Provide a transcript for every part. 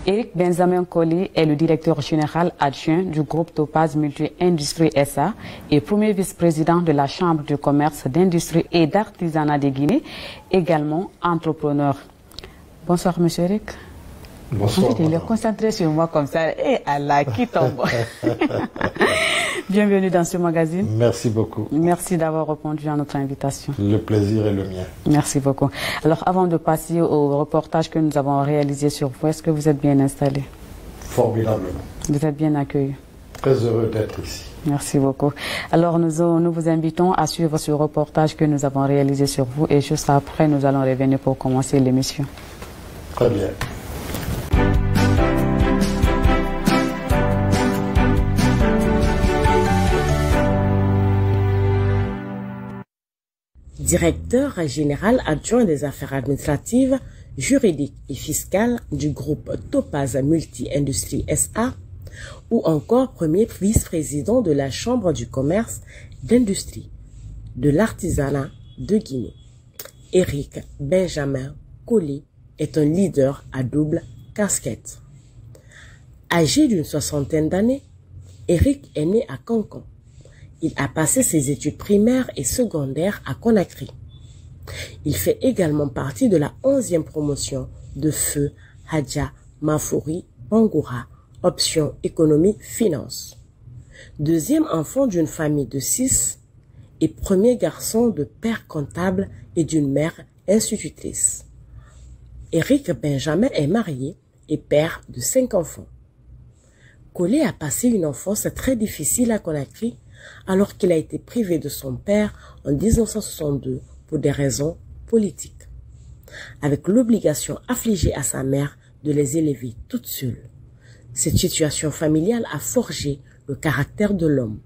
Éric Benjamin Colli est le directeur général adjoint du groupe Topaz Multi-Industrie SA et premier vice-président de la Chambre de commerce, d'industrie et d'artisanat de Guinée, également entrepreneur. Bonsoir, monsieur Éric. Bonsoir. Il est concentré sur moi comme ça. Et Allah, qui tombe. Bienvenue dans ce magazine. Merci beaucoup. Merci d'avoir répondu à notre invitation. Le plaisir est le mien. Merci beaucoup. Alors, avant de passer au reportage que nous avons réalisé sur vous, est-ce que vous êtes bien installé? Formidablement. Vous êtes bien accueilli? Très heureux d'être ici. Merci beaucoup. Alors, nous vous invitons à suivre ce reportage que nous avons réalisé sur vous et juste après, nous allons revenir pour commencer l'émission. Très bien. Directeur général adjoint des affaires administratives, juridiques et fiscales du groupe Topaz Multi-Industrie SA, ou encore premier vice-président de la Chambre du commerce, d'industrie, de l'artisanat de Guinée. Éric Benjamin Colli est un leader à double casquette. Âgé d'une soixantaine d'années, Éric est né à Cancan. Il a passé ses études primaires et secondaires à Conakry. Il fait également partie de la 11e promotion de Feu Hadja Mafouri Bangoura, option économie finance. Deuxième enfant d'une famille de 6 et premier garçon de père comptable et d'une mère institutrice. Éric Benjamin est marié et père de 5 enfants. Colli a passé une enfance très difficile à Conakry alors qu'il a été privé de son père en 1962 pour des raisons politiques, avec l'obligation affligée à sa mère de les élever toute seule. Cette situation familiale a forgé le caractère de l'homme,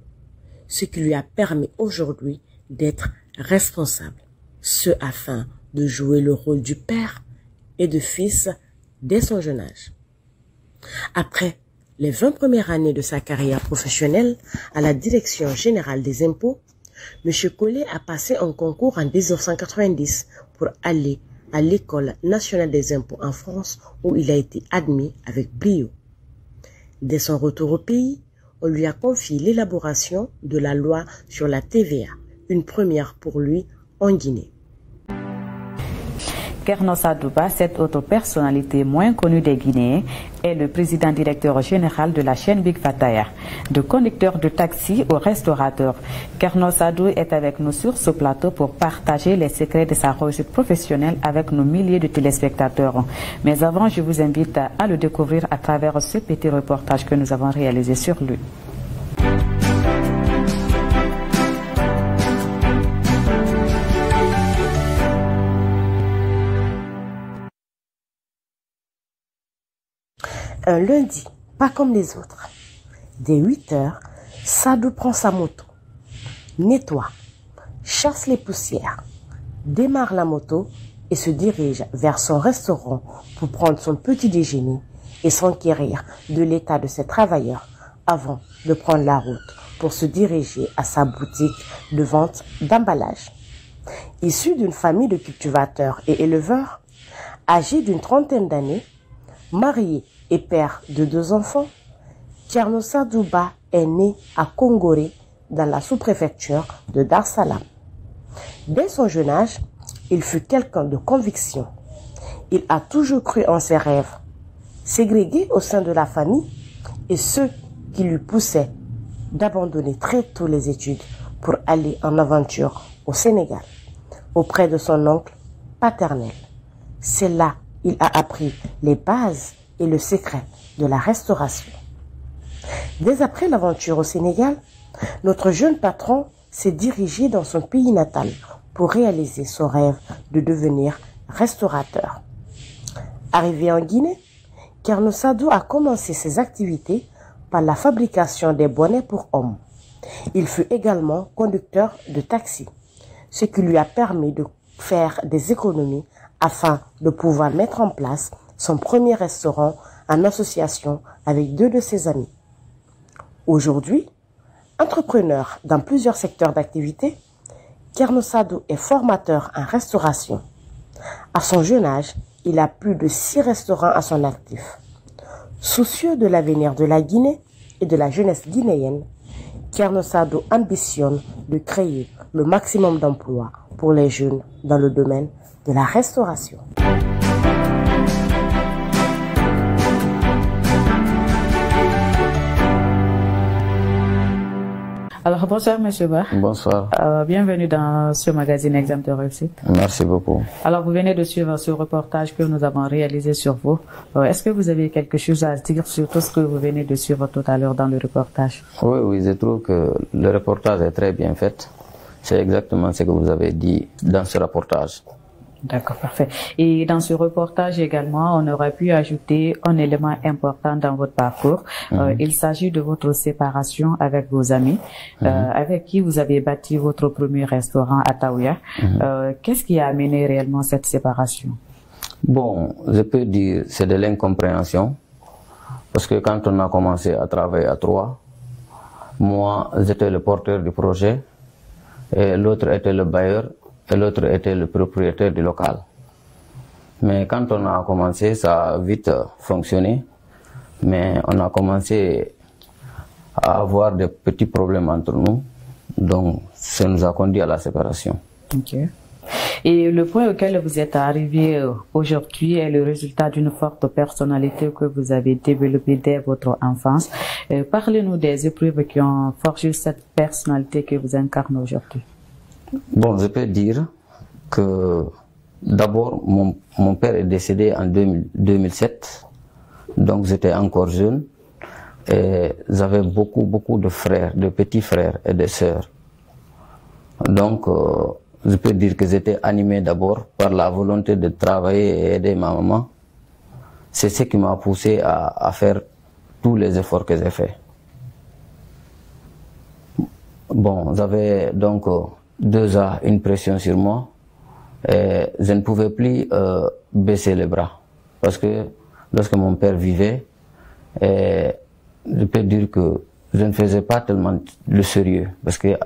ce qui lui a permis aujourd'hui d'être responsable, ce afin de jouer le rôle du père et de fils dès son jeune âge. Après les 20 premières années de sa carrière professionnelle à la Direction générale des impôts, M. Colli a passé un concours en 1990 pour aller à l'École nationale des impôts en France où il a été admis avec brio. Dès son retour au pays, on lui a confié l'élaboration de la loi sur la TVA, une première pour lui en Guinée. Kerno Sadouba, cette autre personnalité moins connue des Guinéens, est le président directeur général de la chaîne Big Fataya. De conducteur de taxi au restaurateur, Kerno Sadou est avec nous sur ce plateau pour partager les secrets de sa réussite professionnelle avec nos milliers de téléspectateurs. Mais avant, je vous invite à le découvrir à travers ce petit reportage que nous avons réalisé sur lui. Un lundi, pas comme les autres. Dès 8 heures, Sadou prend sa moto, nettoie, chasse les poussières, démarre la moto et se dirige vers son restaurant pour prendre son petit déjeuner et s'enquérir de l'état de ses travailleurs avant de prendre la route pour se diriger à sa boutique de vente d'emballage. Issu d'une famille de cultivateurs et éleveurs, âgé d'une trentaine d'années, marié et père de 2 enfants, Kerno Sadouba est né à Kongoré, dans la sous-préfecture de Dar Salam. Dès son jeune âge, il fut quelqu'un de conviction. Il a toujours cru en ses rêves, ségrégué au sein de la famille, et ce qui lui poussait d'abandonner très tôt les études pour aller en aventure au Sénégal, auprès de son oncle paternel. C'est là qu'il a appris les bases et le secret de la restauration. Dès après l'aventure au Sénégal, notre jeune patron s'est dirigé dans son pays natal pour réaliser son rêve de devenir restaurateur. Arrivé en Guinée, Kerno Sadou a commencé ses activités par la fabrication des bonnets pour hommes. Il fut également conducteur de taxi, ce qui lui a permis de faire des économies afin de pouvoir mettre en place son premier restaurant en association avec 2 de ses amis. Aujourd'hui, entrepreneur dans plusieurs secteurs d'activité, Kerno Sadou est formateur en restauration. À son jeune âge, il a plus de 6 restaurants à son actif. Soucieux de l'avenir de la Guinée et de la jeunesse guinéenne, Thierno Sadou ambitionne de créer le maximum d'emplois pour les jeunes dans le domaine de la restauration. Alors, bonsoir, Monsieur Ba. Bonsoir. Bienvenue dans ce magazine Exemple de réussite. Merci beaucoup. Alors, vous venez de suivre ce reportage que nous avons réalisé sur vous. Est-ce que vous avez quelque chose à dire sur tout ce que vous venez de suivre tout à l'heure dans le reportage? Oui, je trouve que le reportage est très bien fait. C'est exactement ce que vous avez dit dans ce reportage. D'accord, parfait. Et dans ce reportage également, on aurait pu ajouter un élément important dans votre parcours. Il s'agit de votre séparation avec vos amis, avec qui vous avez bâti votre premier restaurant à Taouya. Qu'est-ce qui a amené réellement cette séparation? Bon, je peux dire c'est de l'incompréhension. Parce que quand on a commencé à travailler à trois, moi, j'étais le porteur du projet, et l'autre était le bailleur, et l'autre était le propriétaire du local. Mais quand on a commencé, ça a vite fonctionné, mais on a commencé à avoir des petits problèmes entre nous, donc ça nous a conduit à la séparation. Ok. Et le point auquel vous êtes arrivé aujourd'hui est le résultat d'une forte personnalité que vous avez développée dès votre enfance. Parlez-nous des épreuves qui ont forgé cette personnalité que vous incarnez aujourd'hui. Bon, je peux dire que d'abord, mon père est décédé en 2007, donc j'étais encore jeune et j'avais beaucoup de frères, de petits frères et de sœurs. Donc, je peux dire que j'étais animé d'abord par la volonté de travailler et aider ma maman. C'est ce qui m'a poussé à faire tous les efforts que j'ai faits. Bon, j'avais donc 2 ans une pression sur moi et je ne pouvais plus baisser les bras parce que lorsque mon père vivait, je peux dire que je ne faisais pas tellement le sérieux parce que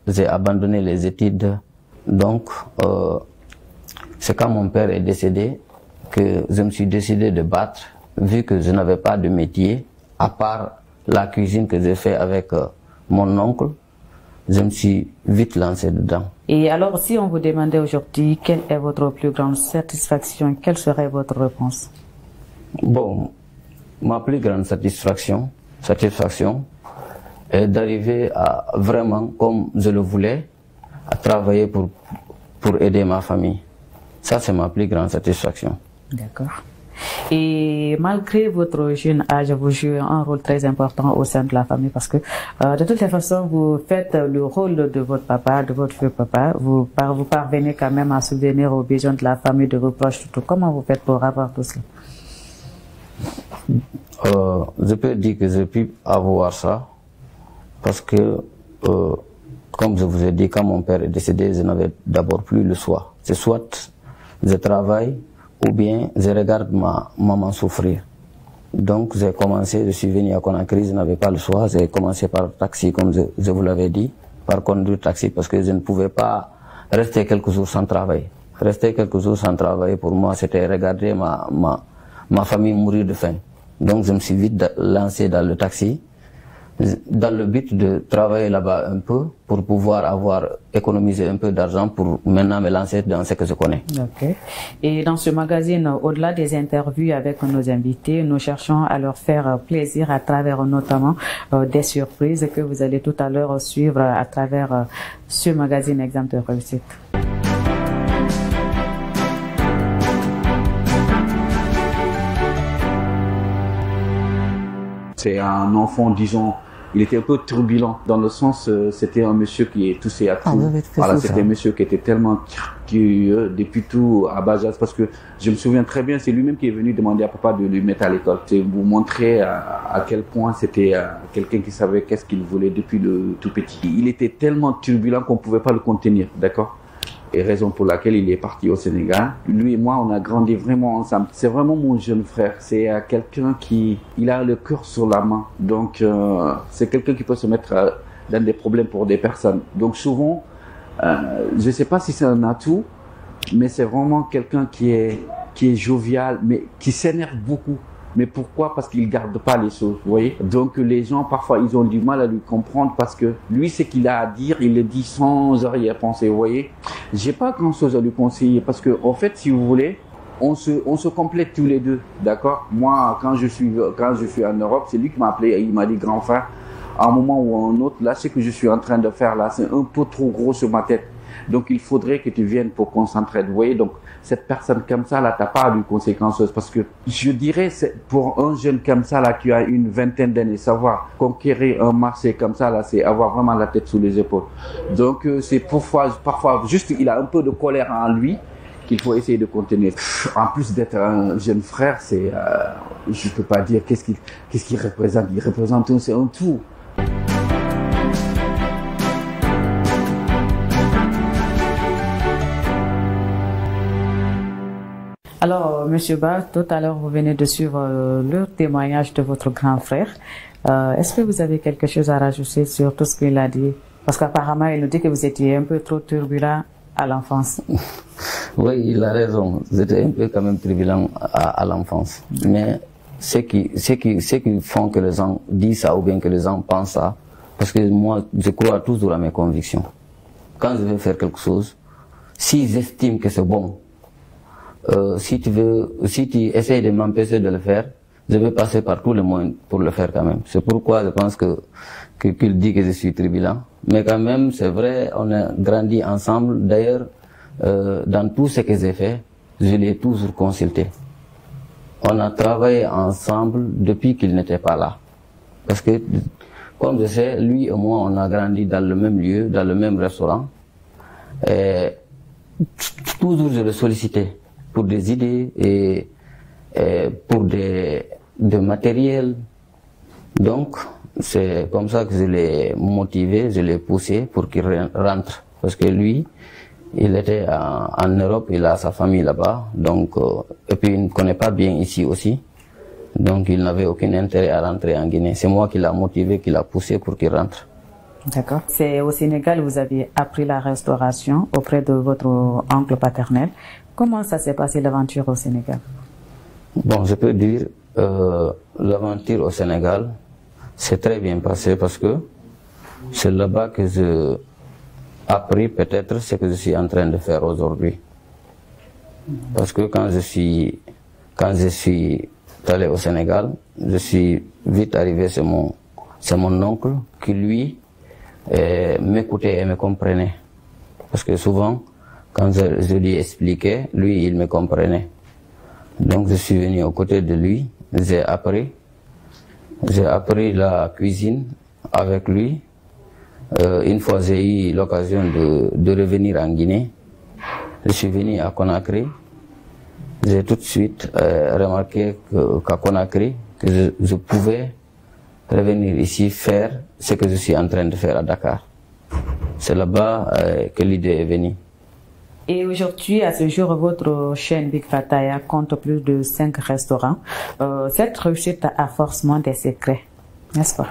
j'ai abandonné les études. Donc, c'est quand mon père est décédé que je me suis décidé de battre, vu que je n'avais pas de métier, à part la cuisine que j'ai fait avec mon oncle, je me suis vite lancé dedans. Et alors, si on vous demandait aujourd'hui quelle est votre plus grande satisfaction, quelle serait votre réponse? Bon, ma plus grande satisfaction est d'arriver à vraiment, comme je le voulais, à travailler pour aider ma famille. Ça, c'est ma plus grande satisfaction. D'accord. Et malgré votre jeune âge, vous jouez un rôle très important au sein de la famille parce que de toutes les façons, vous faites le rôle de votre papa, de votre vieux papa. Vous parvenez quand même à subvenir aux besoins de la famille, de vos proches, tout. Comment vous faites pour avoir tout cela? Je peux dire que j'ai pu avoir ça parce que, comme je vous ai dit, quand mon père est décédé, je n'avais d'abord plus le choix. C'est soit je travaille ou bien je regarde ma maman souffrir. Donc j'ai commencé, je suis venu à Conakry, je n'avais pas le choix, j'ai commencé par taxi comme je vous l'avais dit, par conduire taxi parce que je ne pouvais pas rester quelques jours sans travail. Rester quelques jours sans travail pour moi c'était regarder ma famille mourir de faim. Donc je me suis vite lancé dans le taxi, dans le but de travailler là-bas un peu pour pouvoir économisé un peu d'argent pour maintenant me lancer dans ce que je connais. Ok. Et dans ce magazine, au-delà des interviews avec nos invités, nous cherchons à leur faire plaisir à travers notamment des surprises que vous allez tout à l'heure suivre à travers ce magazine Exemple de réussite. C'est un enfant, disons, il était un peu turbulent dans le sens, c'était un monsieur qui est touché à tout. Voilà, c'était un monsieur qui était tellement curieux depuis tout à bas âge parce que je me souviens très bien, c'est lui-même qui est venu demander à papa de lui mettre à l'école. C'est vous montrer à quel point c'était quelqu'un qui savait qu'est-ce qu'il voulait depuis le tout petit. Il était tellement turbulent qu'on pouvait pas le contenir, d'accord? Et raison pour laquelle il est parti au Sénégal. Lui et moi, on a grandi vraiment ensemble. C'est vraiment mon jeune frère. C'est quelqu'un il a le cœur sur la main. Donc, c'est quelqu'un qui peut se mettre dans des problèmes pour des personnes. Donc, souvent, je sais pas si c'est un atout, mais c'est vraiment quelqu'un qui est jovial, mais qui s'énerve beaucoup. Mais pourquoi? Parce qu'il garde pas les choses, vous voyez. Donc les gens, parfois, ils ont du mal à lui comprendre parce que lui, ce qu'il a à dire, il le dit sans arrière-pensée, vous voyez. J'ai pas grand-chose à lui conseiller parce que, en fait, si vous voulez, on se complète tous les deux, d'accord? Moi, quand je suis en Europe, c'est lui qui m'a appelé, il m'a dit, grand frère, à un moment ou à un autre, là, ce que je suis en train de faire là, c'est un peu trop gros sur ma tête. Donc, il faudrait que tu viennes pour qu'on s'entraide. Vous voyez, donc, cette personne comme ça, là, t'as pas à lui conséquences parce que je dirais, pour un jeune comme ça, là, qui a une vingtaine d'années, savoir conquérir un marché comme ça, là, c'est avoir vraiment la tête sous les épaules. Donc, c'est parfois, juste, il a un peu de colère en lui qu'il faut essayer de contenir. En plus d'être un jeune frère, c'est, je peux pas dire qu'est-ce qu'il représente. Il représente un tout. Alors, Monsieur Ba, tout à l'heure, vous venez de suivre le témoignage de votre grand frère. Est-ce que vous avez quelque chose à rajouter sur tout ce qu'il a dit? Parce qu'apparemment, il nous dit que vous étiez un peu trop turbulent à l'enfance. Oui, il a raison. J'étais un peu quand même turbulent à l'enfance. Mais ce qui font que les gens disent ça ou bien que les gens pensent ça, parce que moi, je crois toujours à mes convictions. Quand je veux faire quelque chose, s'ils estiment que c'est bon, si tu essayes de m'empêcher de le faire, je vais passer par tous les moyens pour le faire quand même. C'est pourquoi je pense qu'il dit que je suis turbulent. Mais quand même, c'est vrai, on a grandi ensemble. D'ailleurs, dans tout ce que j'ai fait, je l'ai toujours consulté. On a travaillé ensemble depuis qu'il n'était pas là. Parce que, comme je sais, lui et moi, on a grandi dans le même lieu, dans le même restaurant. Et toujours je le sollicitais pour des idées et pour des matériels. Donc, c'est comme ça que je l'ai motivé, je l'ai poussé pour qu'il rentre. Parce que lui, il était en Europe, il a sa famille là-bas. Donc, et puis il ne connaît pas bien ici aussi. Donc, il n'avait aucun intérêt à rentrer en Guinée. C'est moi qui l'a motivé, qui l'a poussé pour qu'il rentre. D'accord. C'est au Sénégal, vous avez appris la restauration auprès de votre oncle paternel. Comment ça s'est passé l'aventure au Sénégal? Bon, je peux dire, l'aventure au Sénégal s'est très bien passé parce que c'est là-bas que j'ai appris peut-être ce que je suis en train de faire aujourd'hui. Parce que quand je suis allé au Sénégal, je suis vite arrivé, c'est mon oncle qui lui m'écoutait et me comprenait. Parce que souvent, quand je lui expliquais, lui, il me comprenait. Donc je suis venu aux côtés de lui, j'ai appris la cuisine avec lui. Une fois j'ai eu l'occasion de revenir en Guinée, je suis venu à Conakry. J'ai tout de suite remarqué qu'à Conakry, que je pouvais revenir ici faire ce que je suis en train de faire à Dakar. C'est là-bas que l'idée est venue. Et aujourd'hui, à ce jour, votre chaîne Big Fataya compte plus de 5 restaurants. Cette réussite a forcément des secrets, n'est-ce pas?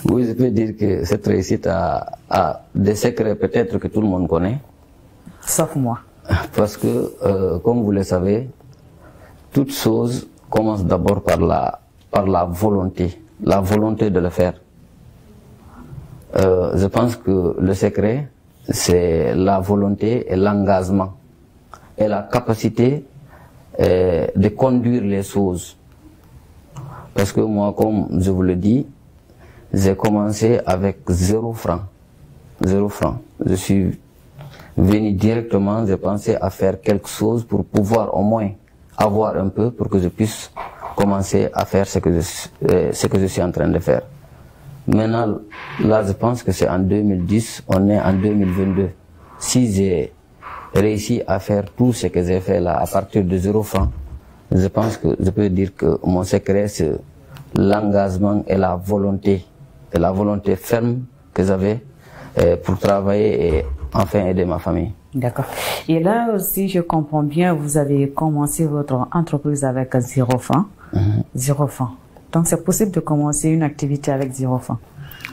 Oui, je peux dire que cette réussite a des secrets peut-être que tout le monde connaît. Sauf moi. Parce que, comme vous le savez, toute chose commence d'abord par la volonté de le faire. Je pense que le secret, c'est la volonté et l'engagement et la capacité de conduire les choses. Parce que moi, comme je vous le dis, j'ai commencé avec 0 franc. 0 franc. Je suis venu directement, j'ai pensé à faire quelque chose pour pouvoir au moins avoir un peu pour que je puisse commencer à faire ce que je suis en train de faire. Maintenant, là, je pense que c'est en 2010, on est en 2022. Si j'ai réussi à faire tout ce que j'ai fait là, à partir de 0 francs, je pense que je peux dire que mon secret, c'est l'engagement et la volonté ferme que j'avais pour travailler et enfin aider ma famille. D'accord. Et là aussi, je comprends bien, vous avez commencé votre entreprise avec 0 francs. 0 francs. Donc c'est possible de commencer une activité avec 0 francs?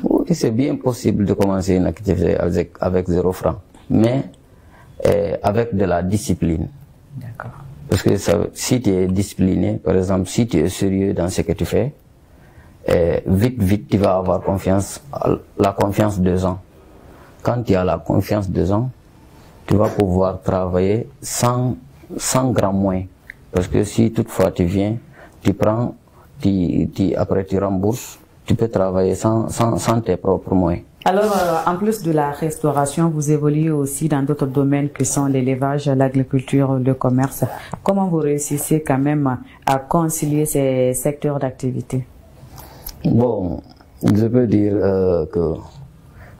Oui, c'est bien possible de commencer une activité avec 0 francs, mais avec de la discipline. D'accord. Parce que si tu es discipliné, par exemple, si tu es sérieux dans ce que tu fais, vite, tu vas avoir la confiance des gens. Quand tu as la confiance des gens, tu vas pouvoir travailler sans grand moyen. Parce que si toutefois tu viens, tu prends, après tu rembourses, tu peux travailler sans tes propres moyens. Alors, en plus de la restauration, vous évoluez aussi dans d'autres domaines que sont l'élevage, l'agriculture, le commerce. Comment vous réussissez quand même à concilier ces secteurs d'activité? Bon, je peux dire que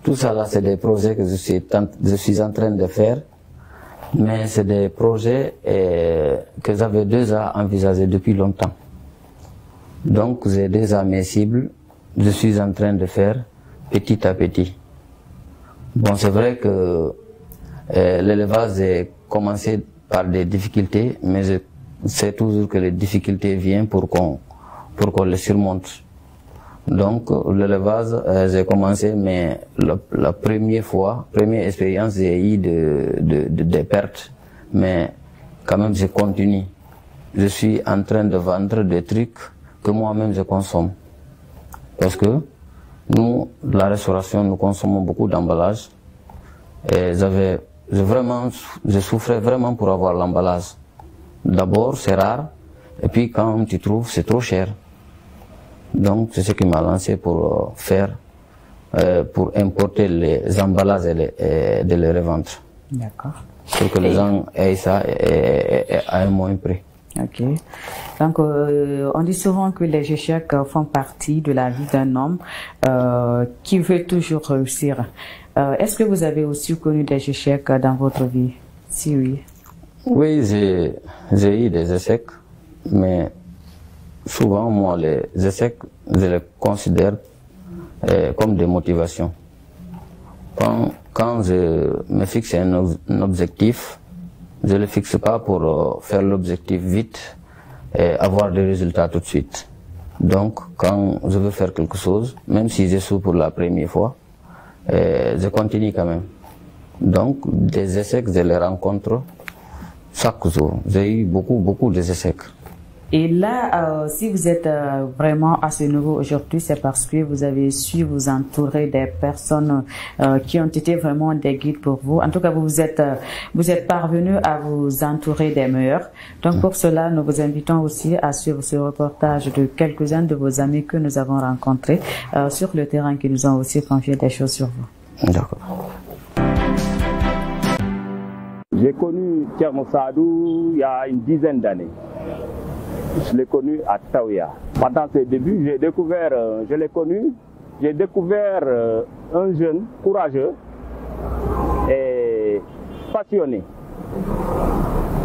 tout ça là, c'est des projets que je suis en train de faire, mais c'est des projets que j'avais déjà envisagés depuis longtemps. Donc, j'ai déjà mes cibles, je suis en train de faire petit à petit. Bon, c'est vrai que l'élevage a commencé par des difficultés, mais je sais toujours que les difficultés viennent pour qu'on les surmonte. Donc, l'élevage, j'ai commencé, mais la première expérience, j'ai eu des pertes. Mais quand même, je continue. Je suis en train de vendre des trucs que moi-même je consomme. Parce que nous, la restauration, nous consommons beaucoup d'emballage. Et je souffrais vraiment pour avoir l'emballage. D'abord, c'est rare. Et puis, quand tu trouves, c'est trop cher. Donc, c'est ce qui m'a lancé pour pour importer les emballages et de les revendre. D'accord. Pour que les gens aient ça à un moins prix. Ok. Donc, on dit souvent que les échecs font partie de la vie d'un homme qui veut toujours réussir. Est-ce que vous avez aussi connu des échecs dans votre vie? Si oui. Oui, j'ai eu des échecs, mais souvent, moi, les échecs, je les considère comme des motivations. Quand je me fixe un objectif, je ne le fixe pas pour faire l'objectif vite et avoir des résultats tout de suite. Donc, quand je veux faire quelque chose, même si j'échoue pour la première fois, je continue quand même. Donc, des échecs, je les rencontre chaque jour. J'ai eu beaucoup d'échecs. Et là, si vous êtes vraiment à ce niveau aujourd'hui, c'est parce que vous avez su vous entourer des personnes qui ont été vraiment des guides pour vous. En tout cas, vous êtes parvenu à vous entourer des meilleurs. Donc pour cela, nous vous invitons aussi à suivre ce reportage de quelques-uns de vos amis que nous avons rencontrés sur le terrain, qui nous ont aussi confié des choses sur vous. D'accord. J'ai connu Thierno Sadou il y a une dizaine d'années. Je l'ai connu à Taouya. Pendant ses débuts, j'ai découvert un jeune courageux et passionné.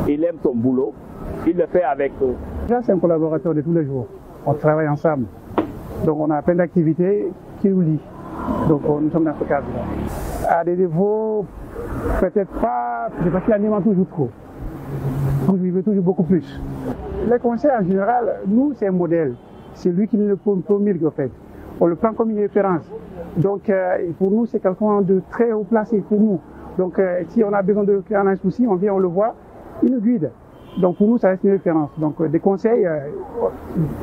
Il aime son boulot, il le fait avec eux. C'est un collaborateur de tous les jours. On travaille ensemble. Donc on a plein d'activités qui nous lient. Donc nous sommes dans ce cadre-là. À des défauts, peut-être pas, c'est parce qu'il anime toujours trop. Donc je veux toujours beaucoup plus. Les conseils en général, nous c'est un modèle. C'est lui qui nous le promulgue en fait. On le prend comme une référence. Donc pour nous c'est quelqu'un de très haut placé pour nous. Donc si on a besoin de créer un souci, on vient, on le voit, il nous guide. Donc pour nous ça reste une référence. Donc des conseils,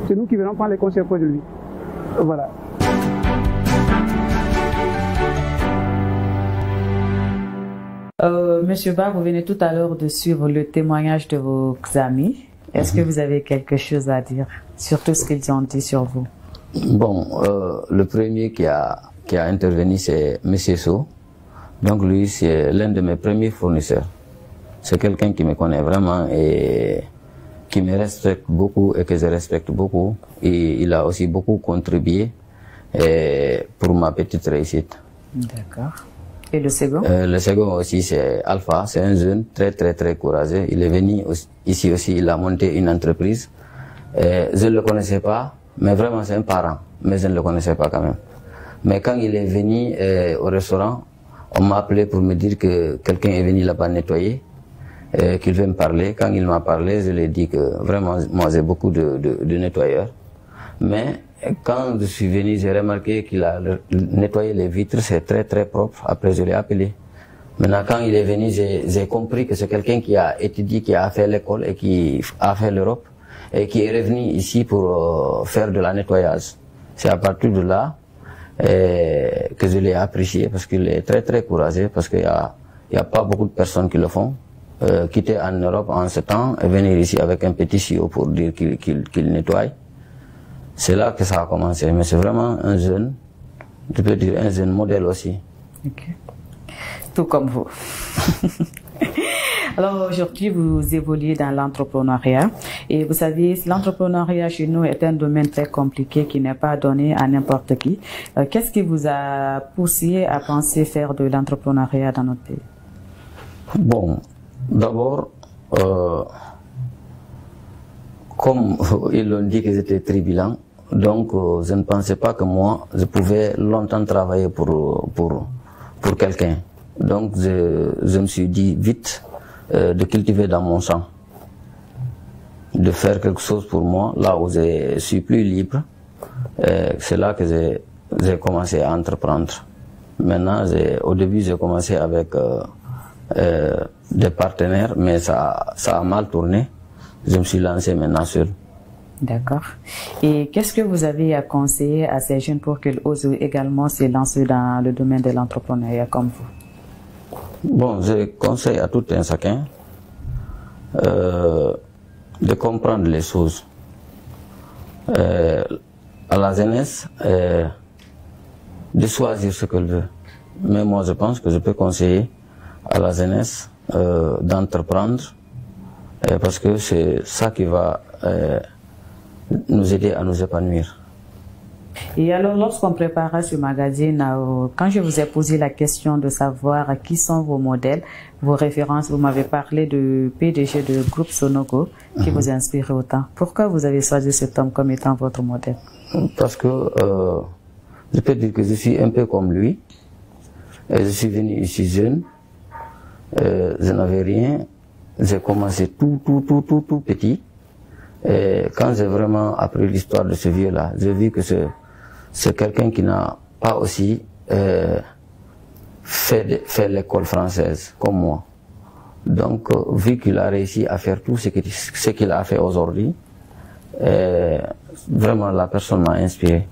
c'est nous qui venons prendre les conseils auprès de lui. Voilà. Monsieur Ba, vous venez tout à l'heure de suivre le témoignage de vos amis. Est-ce que vous avez quelque chose à dire sur tout ce qu'ils ont dit sur vous? Bon, le premier qui a intervenu, c'est M. So. Donc lui, c'est l'un de mes premiers fournisseurs. C'est quelqu'un qui me connaît vraiment et qui me respecte beaucoup et que je respecte beaucoup. Et il a aussi beaucoup contribué pour ma petite réussite. D'accord. Et le second? Le second aussi, c'est Alpha. C'est un jeune très courageux. Il est venu ici aussi, il a monté une entreprise. Je ne le connaissais pas, mais vraiment c'est un parent. Mais je ne le connaissais pas quand même. Mais quand il est venu au restaurant, on m'a appelé pour me dire que quelqu'un est venu là-bas nettoyer, qu'il veut me parler. Quand il m'a parlé, je lui ai dit que vraiment, moi j'ai beaucoup de nettoyeurs. Mais quand je suis venu, j'ai remarqué qu'il a nettoyé les vitres, c'est très propre. Après, je l'ai appelé Maintenant, quand il est venu, j'ai compris que c'est quelqu'un qui a étudié, qui a fait l'école et qui a fait l'Europe et qui est revenu ici pour faire de la nettoyage. C'est à partir de là que je l'ai apprécié parce qu'il est très très courageux, parce qu'il y a pas beaucoup de personnes qui le font. Quitter en Europe en ce temps et venir ici avec un petit tuyau pour dire qu'il nettoie. C'est là que ça a commencé. Mais c'est vraiment un jeune, je peux dire un jeune modèle aussi. Okay. Tout comme vous. Alors aujourd'hui, vous évoluez dans l'entrepreneuriat et vous savez, l'entrepreneuriat chez nous est un domaine très compliqué qui n'est pas donné à n'importe qui. Qu'est-ce qui vous a poussé à penser faire de l'entrepreneuriat dans notre pays? Bon, d'abord, comme ils l'ont dit que j'étais tribunal, donc je ne pensais pas que moi, je pouvais longtemps travailler pour quelqu'un. Donc je me suis dit vite de cultiver dans mon sang, de faire quelque chose pour moi, là où je suis plus libre. C'est là que j'ai commencé à entreprendre. Maintenant, au début, j'ai commencé avec des partenaires, mais ça a mal tourné. Je me suis lancé maintenant seul. D'accord. Et qu'est-ce que vous avez à conseiller à ces jeunes pour qu'ils osent également se lancer dans le domaine de l'entrepreneuriat comme vous? Bon, je conseille à tout un chacun de comprendre les choses. À la jeunesse, de choisir ce qu'elle veut. Mais moi, je pense que je peux conseiller à la jeunesse d'entreprendre parce que c'est ça qui va nous aider à nous épanouir. Et alors, lorsqu'on préparait ce magazine, quand je vous ai posé la question de savoir qui sont vos modèles, vos références, vous m'avez parlé de PDG de groupe Sonogo qui vous inspire autant. Pourquoi vous avez choisi cet homme comme étant votre modèle? Parce que je peux dire que je suis un peu comme lui. Je suis venu ici jeune, je n'avais rien, j'ai commencé tout petit. Et quand j'ai vraiment appris l'histoire de ce vieux-là, j'ai vu que c'est quelqu'un qui n'a pas aussi fait l'école française comme moi. Donc, vu qu'il a réussi à faire tout ce qu'il a fait aujourd'hui, vraiment la personne m'a inspiré.